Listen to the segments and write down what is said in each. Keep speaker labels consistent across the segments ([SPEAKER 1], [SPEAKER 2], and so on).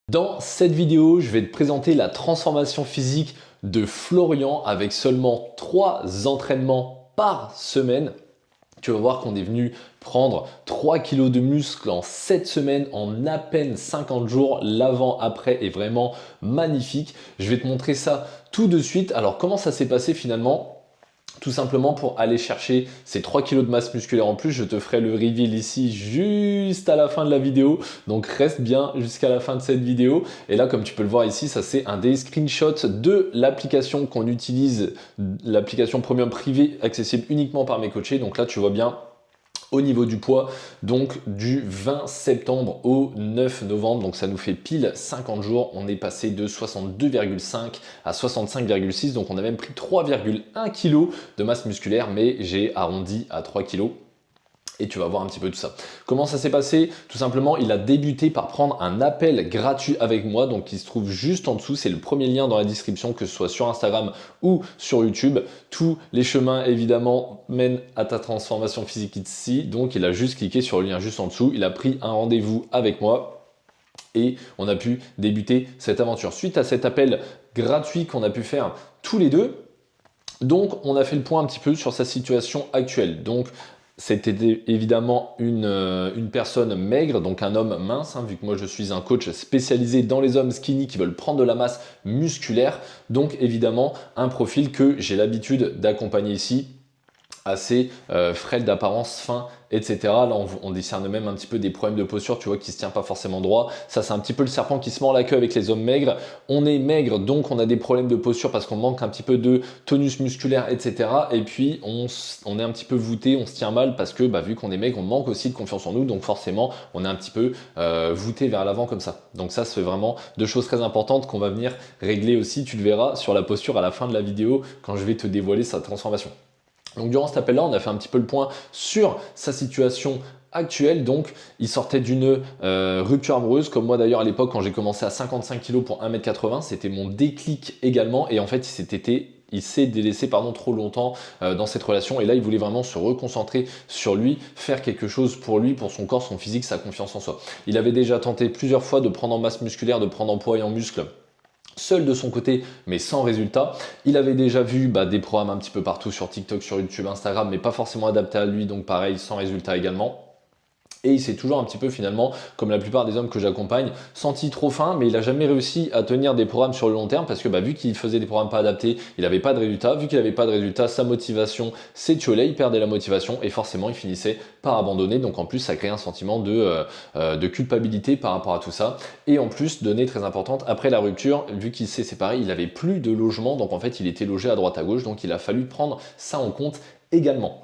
[SPEAKER 1] Dans cette vidéo, je vais te présenter la transformation physique de Florian avec seulement 3 entraînements par semaine. Tu vas voir qu'on est venu prendre 3 kilos de muscle en 7 semaines, en à peine 50 jours. L'avant-après est vraiment magnifique. Je vais te montrer ça tout de suite. Alors, comment ça s'est passé finalement ? Tout simplement pour aller chercher ces 3 kilos de masse musculaire en plus. Je te ferai le reveal ici juste à la fin de la vidéo. Donc reste bien jusqu'à la fin de cette vidéo. Et là, comme tu peux le voir ici, ça c'est un des screenshots de l'application qu'on utilise, l'application premium privée accessible uniquement par mes coachés. Donc là, tu vois bien au niveau du poids, donc du 20 septembre au 9 novembre, donc ça nous fait pile 50 jours, on est passé de 62,5 à 65,6, donc on a même pris 3,1 kg de masse musculaire, mais j'ai arrondi à 3 kg. Et tu vas voir un petit peu tout ça. Comment ça s'est passé? Tout simplement, il a débuté par prendre un appel gratuit avec moi, donc qui se trouve juste en dessous. C'est le premier lien dans la description, que ce soit sur Instagram ou sur YouTube. Tous les chemins, évidemment, mènent à ta transformation physique ici. Donc, il a juste cliqué sur le lien juste en dessous. Il a pris un rendez-vous avec moi et on a pu débuter cette aventure. Suite à cet appel gratuit qu'on a pu faire tous les deux, donc on a fait le point un petit peu sur sa situation actuelle. Donc, c'était évidemment une personne maigre, donc un homme mince, vu que moi je suis un coach spécialisé dans les hommes skinny qui veulent prendre de la masse musculaire. Donc évidemment un profil que j'ai l'habitude d'accompagner ici, assez frêle d'apparence, fin, etc. Là, on discerne même un petit peu des problèmes de posture, tu vois, qui se tient pas forcément droit. Ça, c'est un petit peu le serpent qui se mord la queue avec les hommes maigres. On est maigre, donc on a des problèmes de posture parce qu'on manque un petit peu de tonus musculaire, etc. Et puis, on est un petit peu voûté, on se tient mal parce que, vu qu'on est maigre, on manque aussi de confiance en nous. Donc forcément, on est un petit peu voûté vers l'avant comme ça. Donc ça, c'est vraiment deux choses très importantes qu'on va venir régler aussi. Tu le verras sur la posture à la fin de la vidéo quand je vais te dévoiler sa transformation. Donc durant cet appel-là, on a fait un petit peu le point sur sa situation actuelle. Donc il sortait d'une rupture amoureuse, comme moi d'ailleurs à l'époque quand j'ai commencé à 55 kg pour 1m80, c'était mon déclic également. Et en fait, il s'est délaissé trop longtemps dans cette relation, et là il voulait vraiment se reconcentrer sur lui, faire quelque chose pour lui, pour son corps, son physique, sa confiance en soi. Il avait déjà tenté plusieurs fois de prendre en masse musculaire, de prendre en poids et en muscle, seul de son côté, mais sans résultat. Il avait déjà vu des programmes un petit peu partout sur TikTok, sur YouTube, Instagram, mais pas forcément adaptés à lui, donc pareil, sans résultat également. Et il s'est toujours un petit peu finalement, comme la plupart des hommes que j'accompagne, senti trop faim, mais il n'a jamais réussi à tenir des programmes sur le long terme parce que vu qu'il faisait des programmes pas adaptés, il n'avait pas de résultat. Vu qu'il n'avait pas de résultat, sa motivation s'étiolait, il perdait la motivation et forcément il finissait par abandonner. Donc en plus, ça crée un sentiment de culpabilité par rapport à tout ça. Et en plus, donnée très importante, après la rupture, vu qu'il s'est séparé, il n'avait plus de logement. Donc en fait, il était logé à droite à gauche. Donc il a fallu prendre ça en compte également.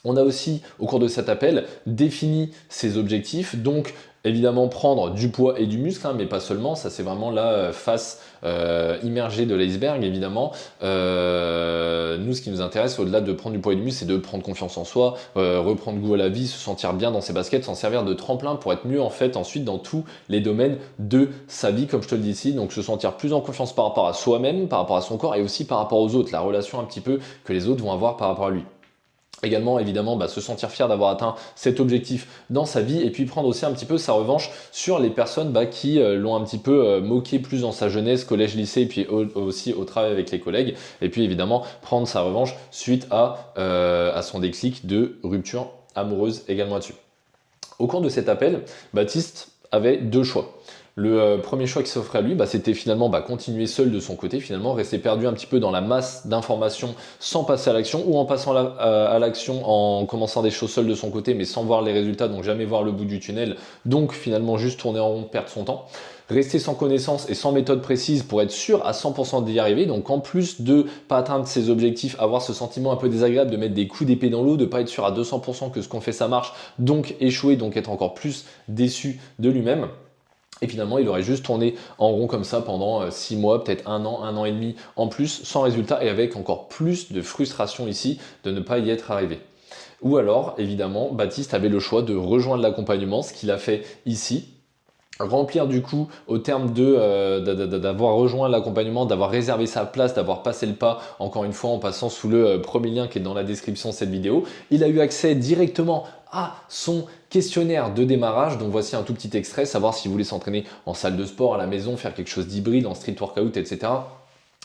[SPEAKER 1] On a aussi, au cours de cet appel, défini ses objectifs. Donc, évidemment, prendre du poids et du muscle, mais pas seulement. Ça, c'est vraiment la face immergée de l'iceberg, évidemment. Nous, ce qui nous intéresse, au-delà de prendre du poids et du muscle, c'est de prendre confiance en soi, reprendre goût à la vie, se sentir bien dans ses baskets, s'en servir de tremplin pour être mieux, en fait, ensuite, dans tous les domaines de sa vie, comme je te le dis ici. Donc, se sentir plus en confiance par rapport à soi-même, par rapport à son corps et aussi par rapport aux autres. La relation un petit peu que les autres vont avoir par rapport à lui. Également, évidemment, se sentir fier d'avoir atteint cet objectif dans sa vie, et puis prendre aussi un petit peu sa revanche sur les personnes qui l'ont un petit peu moqué plus dans sa jeunesse, collège, lycée, et puis aussi au travail avec les collègues. Et puis évidemment, prendre sa revanche suite à son déclic de rupture amoureuse également là-dessus. Au cours de cet appel, Baptiste avait deux choix. Le premier choix qui s'offrait à lui, c'était finalement continuer seul de son côté, finalement rester perdu un petit peu dans la masse d'informations sans passer à l'action, ou en passant à l'action en commençant des choses seul de son côté mais sans voir les résultats, donc jamais voir le bout du tunnel, donc finalement juste tourner en rond, perdre son temps. Rester sans connaissance et sans méthode précise pour être sûr à 100% d'y arriver, donc en plus de pas atteindre ses objectifs, avoir ce sentiment un peu désagréable de mettre des coups d'épée dans l'eau, de pas être sûr à 200% que ce qu'on fait ça marche, donc échouer, donc être encore plus déçu de lui-même. Et finalement, il aurait juste tourné en rond comme ça pendant 6 mois, peut-être un an et demi en plus, sans résultat et avec encore plus de frustration ici de ne pas y être arrivé. Ou alors, évidemment, Baptiste avait le choix de rejoindre l'accompagnement, ce qu'il a fait ici. Remplir du coup au terme d'avoir rejoint l'accompagnement, d'avoir réservé sa place, d'avoir passé le pas, encore une fois en passant sous le premier lien qui est dans la description de cette vidéo. Il a eu accès directement à son questionnaire de démarrage. Donc voici un tout petit extrait, savoir si vous voulez s'entraîner en salle de sport, à la maison, faire quelque chose d'hybride, en street workout, etc.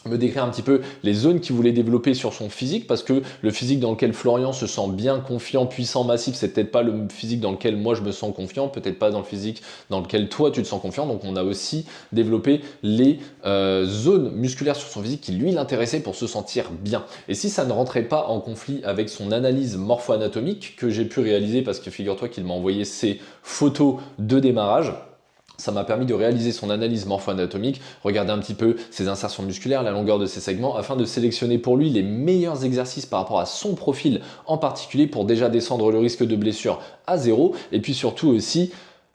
[SPEAKER 1] Me décrire un petit peu les zones qu'il voulait développer sur son physique, parce que le physique dans lequel Florian se sent bien, confiant, puissant, massif, c'est peut-être pas le physique dans lequel moi je me sens confiant, peut-être pas dans le physique dans lequel toi tu te sens confiant. Donc on a aussi développé les zones musculaires sur son physique qui lui l'intéressaient pour se sentir bien. Et si ça ne rentrait pas en conflit avec son analyse morpho-anatomique que j'ai pu réaliser, parce que figure-toi qu'il m'a envoyé ses photos de démarrage, ça m'a permis de réaliser son analyse morpho-anatomique, regarder un petit peu ses insertions musculaires, la longueur de ses segments, afin de sélectionner pour lui les meilleurs exercices par rapport à son profil en particulier, pour déjà descendre le risque de blessure à 0, et puis surtout aussi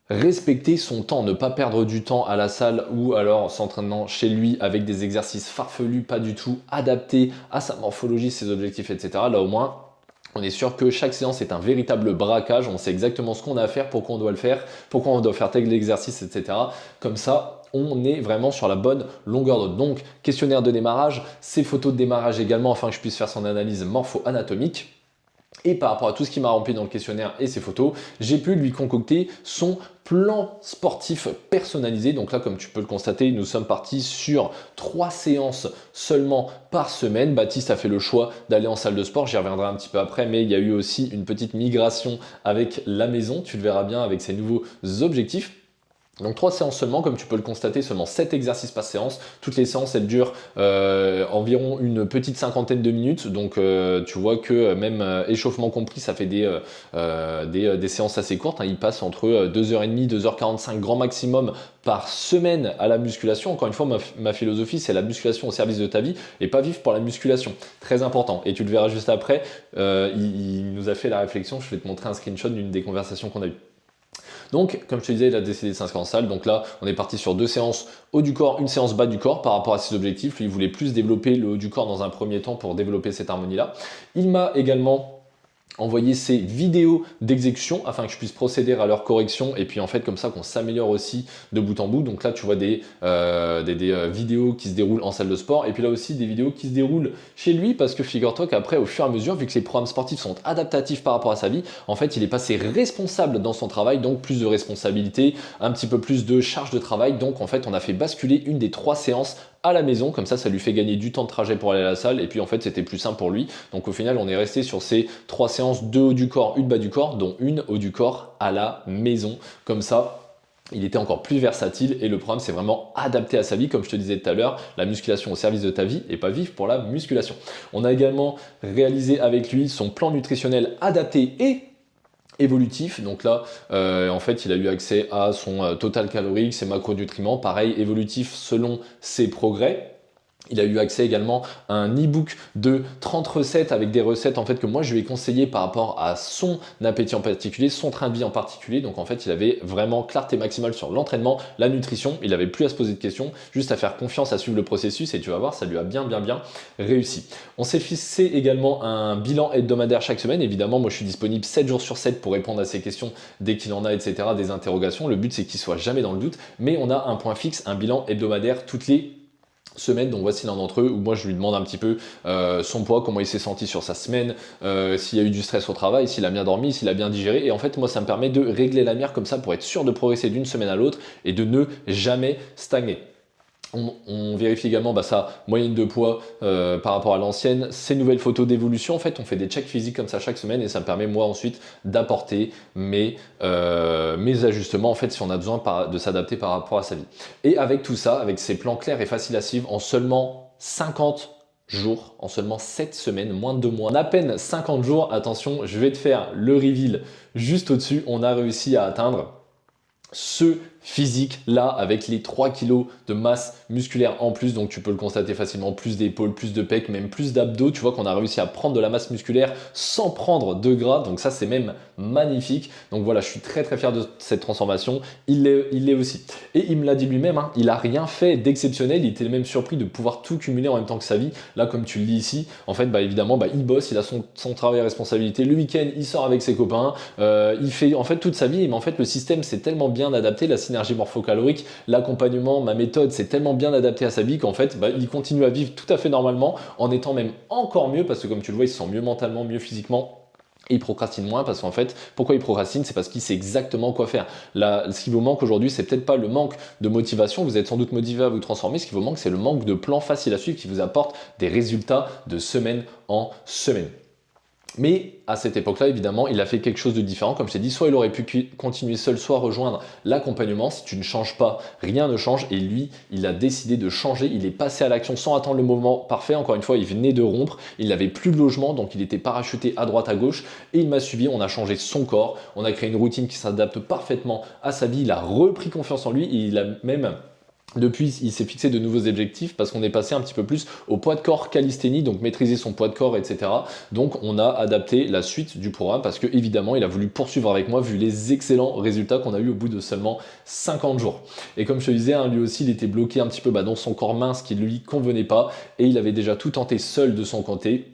[SPEAKER 1] respecter son temps, ne pas perdre du temps à la salle ou alors s'entraînant chez lui avec des exercices farfelus, pas du tout adaptés à sa morphologie, ses objectifs, etc. Là au moins, on est sûr que chaque séance est un véritable braquage, on sait exactement ce qu'on a à faire, pourquoi on doit le faire, pourquoi on doit faire tel exercice, etc. Comme ça, on est vraiment sur la bonne longueur d'onde. Donc, questionnaire de démarrage, ses photos de démarrage également, afin que je puisse faire son analyse morpho-anatomique. Et par rapport à tout ce qui m'a rempli dans le questionnaire et ses photos, j'ai pu lui concocter son plan sportif personnalisé. Donc là, comme tu peux le constater, nous sommes partis sur 3 séances seulement par semaine. Baptiste a fait le choix d'aller en salle de sport, j'y reviendrai un petit peu après, mais il y a eu aussi une petite migration avec la maison, tu le verras bien avec ses nouveaux objectifs. Donc 3 séances seulement, comme tu peux le constater, seulement 7 exercices par séance. Toutes les séances, elles durent environ une petite cinquantaine de minutes. Donc tu vois que même échauffement compris, ça fait des séances assez courtes. Hein. Il passe entre 2h30, 2h45 grand maximum par semaine à la musculation. Encore une fois, ma philosophie, c'est la musculation au service de ta vie et pas vivre pour la musculation. Très important. Et tu le verras juste après, il nous a fait la réflexion. Je vais te montrer un screenshot d'une des conversations qu'on a eues. Donc, comme je te disais, il a décidé de s'inscrire en salle. Donc là, on est parti sur 2 séances haut du corps, une séance bas du corps par rapport à ses objectifs. Lui, il voulait plus développer le haut du corps dans un premier temps pour développer cette harmonie-là. Il m'a également envoyer ces vidéos d'exécution afin que je puisse procéder à leur correction, et puis en fait comme ça qu'on s'améliore aussi de bout en bout. Donc là tu vois des vidéos qui se déroulent en salle de sport, et puis là aussi des vidéos qui se déroulent chez lui, parce que figure-toi qu'après, au fur et à mesure, vu que les programmes sportifs sont adaptatifs par rapport à sa vie, en fait il est passé responsable dans son travail, donc plus de responsabilité, un petit peu plus de charge de travail. Donc en fait on a fait basculer une des 3 séances à la maison, comme ça lui fait gagner du temps de trajet pour aller à la salle, et puis en fait c'était plus simple pour lui. Donc au final on est resté sur ces 3 séances, 2 haut du corps, une bas du corps, dont une haut du corps à la maison. Comme ça il était encore plus versatile, et le programme c'est vraiment adapté à sa vie. Comme je te disais tout à l'heure, la musculation au service de ta vie et pas vivre pour la musculation. On a également réalisé avec lui son plan nutritionnel adapté et évolutif. Donc là en fait il a eu accès à son total calorique, ses macronutriments, pareil évolutif selon ses progrès. Il a eu accès également à un e-book de 30 recettes, avec des recettes en fait que moi je lui ai conseillé par rapport à son appétit en particulier, son train de vie en particulier. Donc en fait il avait vraiment clarté maximale sur l'entraînement, la nutrition. Il n'avait plus à se poser de questions, juste à faire confiance, à suivre le processus, et tu vas voir, ça lui a bien réussi. On s'est fixé également un bilan hebdomadaire chaque semaine. Évidemment moi je suis disponible 7 jours sur 7 pour répondre à ses questions dès qu'il en a, etc., des interrogations. Le but c'est qu'il soit jamais dans le doute, mais on a un point fixe, un bilan hebdomadaire toutes les semaine. Donc voici l'un d'entre eux où moi je lui demande un petit peu son poids, comment il s'est senti sur sa semaine, s'il y a eu du stress au travail, s'il a bien dormi, s'il a bien digéré. Et en fait moi ça me permet de régler la mire comme ça pour être sûr de progresser d'une semaine à l'autre et de ne jamais stagner. On vérifie également sa moyenne de poids par rapport à l'ancienne, ses nouvelles photos d'évolution. En fait, on fait des checks physiques comme ça chaque semaine, et ça me permet moi ensuite d'apporter mes ajustements en fait si on a besoin de s'adapter par rapport à sa vie. Et avec tout ça, avec ces plans clairs et faciles à suivre, en seulement 50 jours, en seulement 7 semaines, moins de 2 mois, en à peine 50 jours, attention, je vais te faire le reveal juste au-dessus, on a réussi à atteindre ce physique là avec les 3 kg de masse musculaire en plus. Donc tu peux le constater facilement, plus d'épaules, plus de pecs, même plus d'abdos. Tu vois qu'on a réussi à prendre de la masse musculaire sans prendre de gras, donc ça c'est même magnifique. Donc voilà, je suis très fier de cette transformation. Il l'est aussi, et il me l'a dit lui-même, hein, il a rien fait d'exceptionnel. Il était même surpris de pouvoir tout cumuler en même temps que sa vie. Là comme tu le lis ici, en fait évidemment il bosse, il a son travail à responsabilité, le week-end il sort avec ses copains, il fait en fait toute sa vie. Mais en fait le système c'est tellement bien adapté, la synergie morphocalorique, l'accompagnement, ma méthode, c'est tellement bien adapté à sa vie qu'en fait il continue à vivre tout à fait normalement, en étant même encore mieux, parce que comme tu le vois il se sent mieux mentalement, mieux physiquement, Et il procrastine moins parce qu'en fait, pourquoi il procrastine? C'est parce qu'il sait exactement quoi faire. Là, ce qui vous manque aujourd'hui, c'est peut-être pas le manque de motivation. Vous êtes sans doute motivé à vous transformer. Ce qui vous manque, c'est le manque de plan facile à suivre qui vous apporte des résultats de semaine en semaine. Mais à cette époque-là, évidemment, il a fait quelque chose de différent. Comme je t'ai dit, soit il aurait pu continuer seul, soit rejoindre l'accompagnement. Si tu ne changes pas, rien ne change. Et lui, il a décidé de changer. Il est passé à l'action sans attendre le moment parfait. Encore une fois, il venait de rompre. Il n'avait plus de logement, donc il était parachuté à droite, à gauche. Et il m'a suivi. On a changé son corps. On a créé une routine qui s'adapte parfaitement à sa vie. Il a repris confiance en lui. Et il a même... Depuis, il s'est fixé de nouveaux objectifs parce qu'on est passé un petit peu plus au poids de corps calisthénie, donc maîtriser son poids de corps, etc. Donc, on a adapté la suite du programme parce que évidemment, il a voulu poursuivre avec moi vu les excellents résultats qu'on a eu au bout de seulement 50 jours. Et comme je te disais, lui aussi, il était bloqué un petit peu dans son corps mince qui ne lui convenait pas et il avait déjà tout tenté seul de son côté.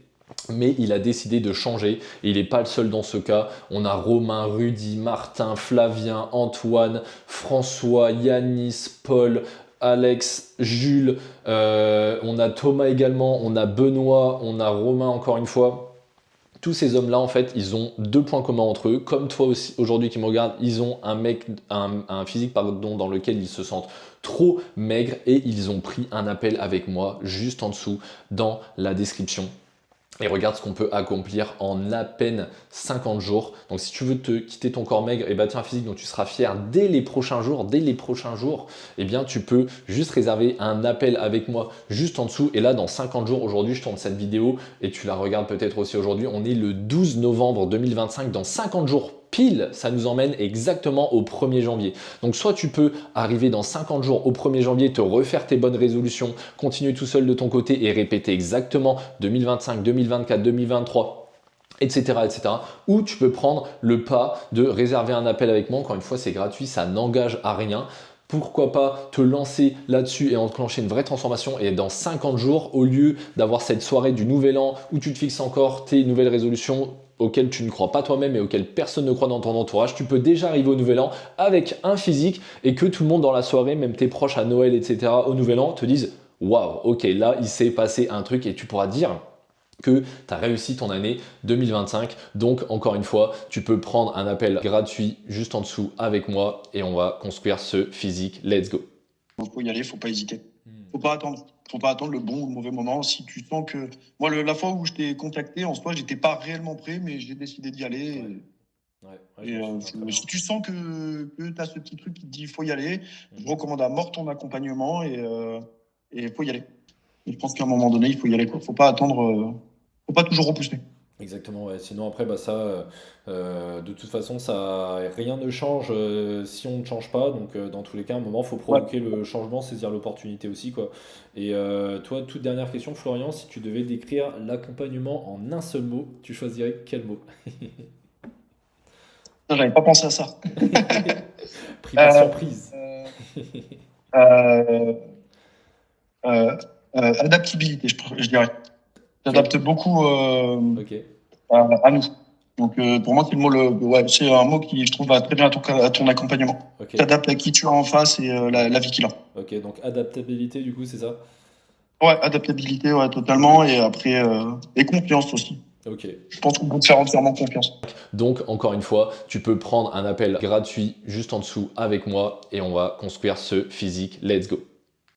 [SPEAKER 1] Mais il a décidé de changer et il n'est pas le seul dans ce cas. On a Romain, Rudy, Martin, Flavien, Antoine, François, Yanis, Paul, Alex, Jules, on a Thomas également, on a Benoît, on a Romain encore une fois. Tous ces hommes-là, en fait, ils ont deux points communs entre eux. Comme toi aussi, aujourd'hui qui me regarde, ils ont un physique dans lequel ils se sentent trop maigres et ils ont pris un appel avec moi juste en dessous dans la description. Et regarde ce qu'on peut accomplir en à peine 50 jours. Donc si tu veux te quitter ton corps maigre et bâtir un physique dont tu seras fier dès les prochains jours, eh bien tu peux juste réserver un appel avec moi juste en dessous. Et là, dans 50 jours, aujourd'hui, je tourne cette vidéo et tu la regardes peut-être aussi aujourd'hui. On est le 12 novembre 2025. Dans 50 jours pile, ça nous emmène exactement au 1er janvier. Donc soit tu peux arriver dans 50 jours au 1er janvier, te refaire tes bonnes résolutions, continuer tout seul de ton côté et répéter exactement 2025, 2024, 2023, etc., etc. Ou tu peux prendre le pas de réserver un appel avec moi. Encore une fois, c'est gratuit, ça n'engage à rien. Pourquoi pas te lancer là-dessus et enclencher une vraie transformation et dans 50 jours, au lieu d'avoir cette soirée du nouvel an où tu te fixes encore tes nouvelles résolutions auxquelles tu ne crois pas toi-même et auxquelles personne ne croit dans ton entourage, tu peux déjà arriver au nouvel an avec un physique et que tout le monde dans la soirée, même tes proches à Noël, etc., au nouvel an, te disent « Waouh, ok, là, il s'est passé un truc » et tu pourras dire que tu as réussi ton année 2025. Donc, encore une fois, tu peux prendre un appel gratuit juste en dessous avec moi et on va construire ce physique. Let's go.
[SPEAKER 2] Il faut y aller, il ne faut pas hésiter. Faut pas attendre. Faut pas attendre le bon ou le mauvais moment. Si tu sens que... Moi, la fois où je t'ai contacté, en soi, j'étais pas réellement prêt, mais j'ai décidé d'y aller. Si tu sens que tu as ce petit truc qui te dit il faut y aller, je recommande à mort ton accompagnement et il faut y aller. Et je pense qu'à un moment donné, il faut y aller. Faut pas attendre, faut pas toujours repousser.
[SPEAKER 1] Exactement, ouais. Sinon après de toute façon rien ne change si on ne change pas. Donc dans tous les cas, à un moment, il faut provoquer le changement, saisir l'opportunité aussi, quoi. Et toi, toute dernière question, Florian, si tu devais décrire l'accompagnement en un seul mot, tu choisirais quel mot?
[SPEAKER 2] J'avais pas pensé à ça.
[SPEAKER 1] Pris par surprise.
[SPEAKER 2] Adaptabilité, je dirais. T'adaptes beaucoup
[SPEAKER 1] Ok.
[SPEAKER 2] à nous. Donc pour moi, c'est c'est un mot qui, je trouve, va très bien à ton accompagnement.
[SPEAKER 1] Ok.
[SPEAKER 2] T'adaptes à qui tu as en face et la vie qu'il a.
[SPEAKER 1] Ok, donc adaptabilité, du coup, c'est ça?
[SPEAKER 2] Ouais, adaptabilité, ouais, totalement. Et après, et confiance aussi.
[SPEAKER 1] Ok.
[SPEAKER 2] Je pense qu'on peut te faire entièrement confiance.
[SPEAKER 1] Donc, encore une fois, tu peux prendre un appel gratuit juste en dessous avec moi et on va construire ce physique. Let's go.